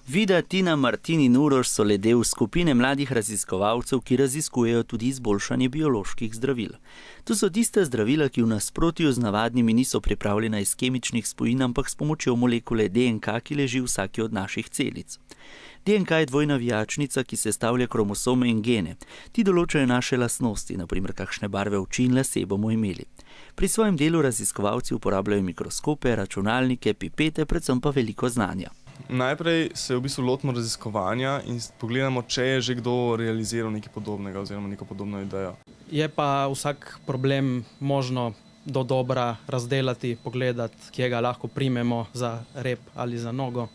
Vida, Tina, Martin in Uroš so le del skupine mladih raziskovalcev, ki raziskujejo tudi izboljšanje bioloških zdravil. To so tiste zdravila, ki v nasprotju z navadnimi niso pripravljena iz kemičnih spojin, ampak s pomočjo molekule DNK, ki leži v vsaki od naših celic. DNK je dvojna vijačnica, ki sestavlja kromosome in gene. Ti določajo naše lastnosti, naprimer kakšne barve oči in lase bomo imeli. Pri svojem delu raziskovalci uporabljajo mikroskope, računalnike, pipete, predvsem pa veliko znanja. Najprej se v bistvu lotimo raziskovanja in pogledamo, če je že kdo realiziral nekaj podobnega oziroma neko podobno idejo. Je pa vsak problem možno do dobra razdelati, pogledati, kje ga lahko primemo za rep ali za nogo.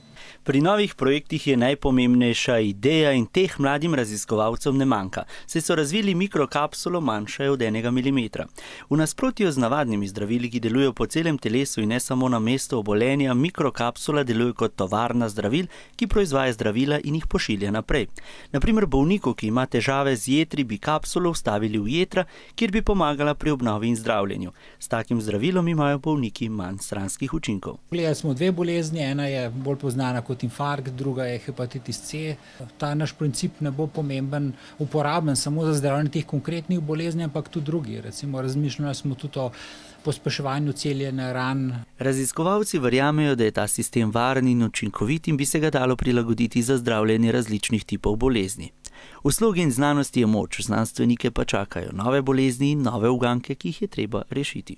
Pri novih projektih je najpomembnejša ideja in teh mladim raziskovalcem ne manjka, saj so razvili mikrokapsulo manjše od 1 mm. V nasprotju z navadnimi zdravili, ki delujejo po celem telesu in ne samo na mestu obolenja, mikrokapsula deluje kot tovarna zdravil, ki proizvaja zdravila in jih pošilja naprej. Naprimer, bolniku, ki ima težave z jetri, bi kapsulo vstavili v jetra, kjer bi pomagala pri obnovi in zdravljenju. S takim zdravilom imajo bolniki manj stranskih učinkov. Gledali smo 2 bolezni, ena je bolj poznana kot infarkt, druga je hepatitis C. Ta naš princip ne bo pomemben, uporaben samo za zdravljenje teh konkretnih bolezni, ampak tudi drugi. Recimo razmišljali smo tudi o pospeševanju celjenja ran. Raziskovalci verjamejo, da je ta sistem varen in učinkovit in bi se ga dalo prilagoditi za zdravljenje različnih tipov bolezni. V slogi in znanosti je moč, znanstvenike pa čakajo nove bolezni in nove uganke, ki jih je treba rešiti.